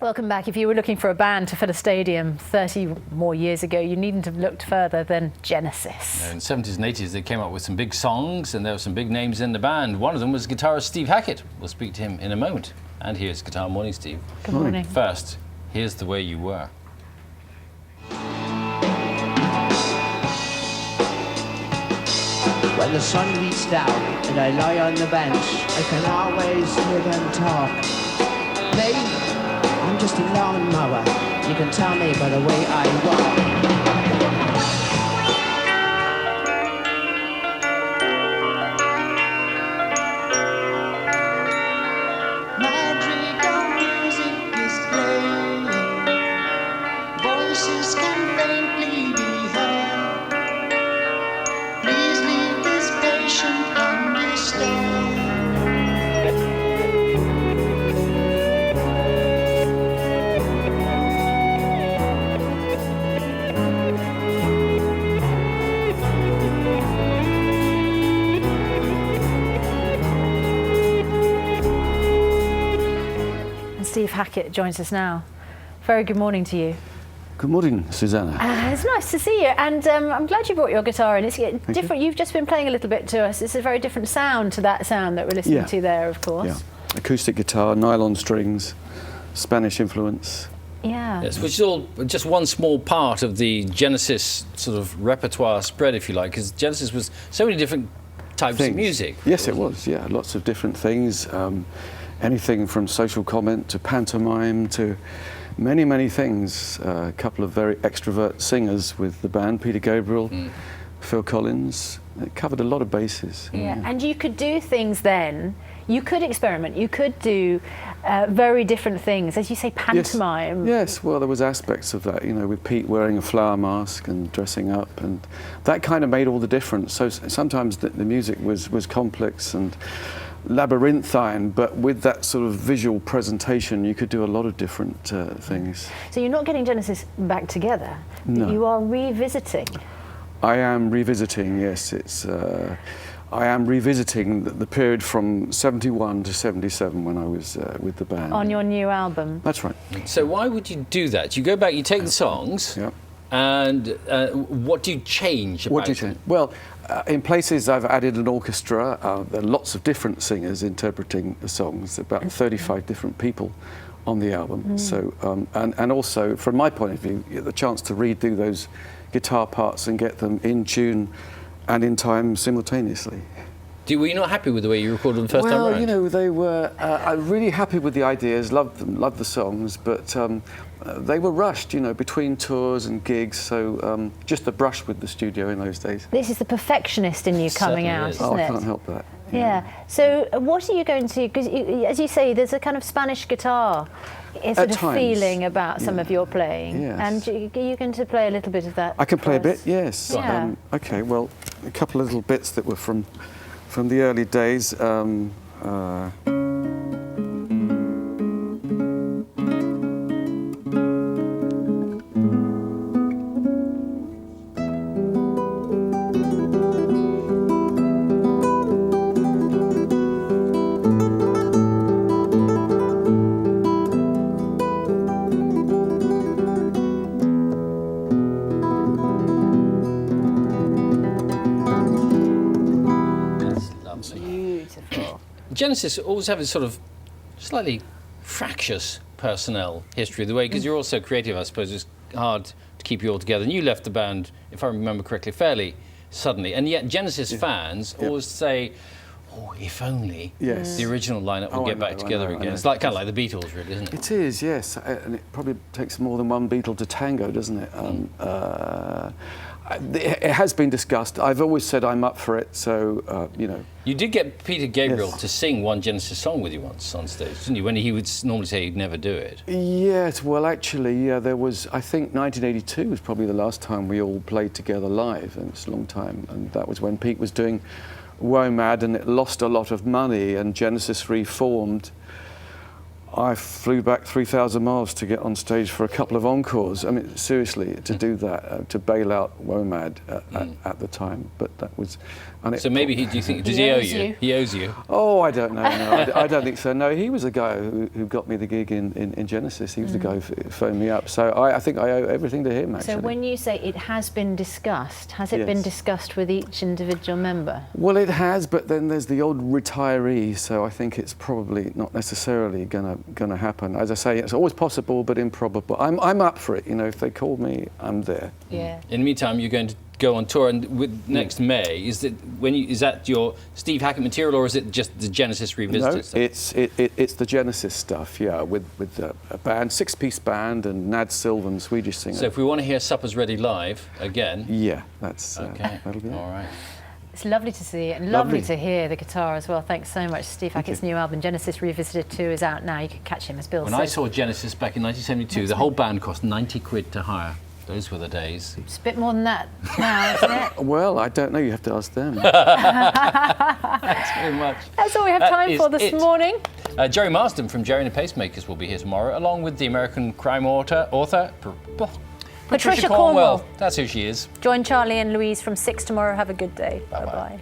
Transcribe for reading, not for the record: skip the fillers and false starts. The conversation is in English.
Welcome back. If you were looking for a band to fill a stadium 30 more years ago, you needn't have looked further than Genesis. In the 70s and 80s, they came up with some big songs, and there were some big names in the band. One of them was guitarist Steve Hackett. We'll speak to him in a moment. And here's guitar. Morning, Steve. Good morning. First, here's The Way You Were. When the sun beats down and I lie on the bench, I can always live and talk. Me, I'm just a lawnmower. You can tell me by the way I walk. Magic of music is playing. Voices can faintly be heard. Please leave this patient undisturbed. Steve Hackett joins us now. Very good morning to you. Good morning, Susanna. It's nice to see you, and I'm glad you brought your guitar in. It's different. You've just been playing a little bit to us. It's a very different sound to that sound that we're listening to there, of course. Yeah, acoustic guitar, nylon strings, Spanish influence. Yeah. Yes, which is all just one small part of the Genesis sort of repertoire spread, if you like, because Genesis was so many different types of music. Yes, it was, yeah, lots of different things. Anything from social comment to pantomime to many, many things. A couple of very extrovert singers with the band, Peter Gabriel, Phil Collins. It covered a lot of bases. Yeah, and you could do things then. You could experiment. You could do very different things, as you say, pantomime. Yes, well, there was aspects of that, you know, with Pete wearing a flower mask and dressing up, and that kind of made all the difference. So sometimes the music was complex and labyrinthine, but with that sort of visual presentation, you could do a lot of different things. So you're not getting Genesis back together. No. You are revisiting. I am revisiting, yes. I am revisiting the period from 71 to 77 when I was with the band. On your new album. That's right. So why would you do that? You go back, you take the songs, and what do you change about What do you change? Well, in places I've added an orchestra. There are lots of different singers interpreting the songs, about 35 different people on the album. So, and also, from my point of view, the chance to redo those guitar parts and get them in tune and in time simultaneously. Were you not happy with the way you recorded them the first time around? Well, you know, they were. I'm really happy with the ideas, loved them, loved the songs, but they were rushed, you know, between tours and gigs. So just the brush with the studio in those days. This is the perfectionist in you coming out, isn't it? I can't help that. Yeah. So what are you going to? Because as you say, there's a kind of Spanish guitar sort of feeling about some of your playing. Yes. And are you going to play a little bit of that? I can play a bit, yes. Yeah. Okay. Well, a couple of little bits that were from the early days. Beautiful. Genesis always have a sort of slightly fractious personnel history of the way, because you're also creative, I suppose. It's hard to keep you all together. And you left the band, if I remember correctly, fairly suddenly. And yet Genesis fans always say, oh, if only the original lineup would get back together again. It's like kind of like the Beatles, really, isn't it? It is, yes. And it probably takes more than one Beatle to tango, doesn't it? It has been discussed. I've always said I'm up for it, so, you know. You did get Peter Gabriel to sing one Genesis song with you once on stage, didn't you? When he would normally say he'd never do it. Yes, well, actually, there was, I think 1982 was probably the last time we all played together live, and it's a long time. And that was when Pete was doing WOMAD, and it lost a lot of money, and Genesis reformed. I flew back 3,000 miles to get on stage for a couple of encores. I mean, seriously, to do that, to bail out WOMAD at the time. But that was... And So maybe do you think, does he owe you? He owes you. Oh, I don't know. No, I don't think so. No, he was the guy who got me the gig in Genesis. He was the guy who phoned me up. So I think I owe everything to him, actually. So when you say it has been discussed, has it been discussed with each individual member? Well, it has, but then there's the old retiree, so I think it's probably not necessarily gonna happen. As I say, it's always possible, but improbable. I'm up for it. You know, if they call me, I'm there. Yeah. In the meantime, you're going to go on tour, and with next May, is that your Steve Hackett material, or is it just the Genesis revisited No, stuff? it's the Genesis stuff, yeah, with a band, 6-piece band, and Nad Sylvan, Swedish singer. So if we want to hear Supper's Ready live again, yeah, that's okay, that'll be it. all right. It's lovely to see it, and lovely to hear the guitar as well. Thanks so much. Steve Hackett's new album, Genesis Revisited 2, is out now. You can catch him, as Bill said. When I saw Genesis back in 1972, the whole band cost 90 quid to hire. Those were the days. It's a bit more than that now, isn't it? Well, I don't know. You have to ask them. Thanks very much. That's all we have time for this morning. Jerry Marsden from Jerry and the Pacemakers will be here tomorrow, along with the American crime author Patricia Cornwell. That's who she is. Join Charlie and Louise from 6 tomorrow. Have a good day. Bye-bye. Bye-bye.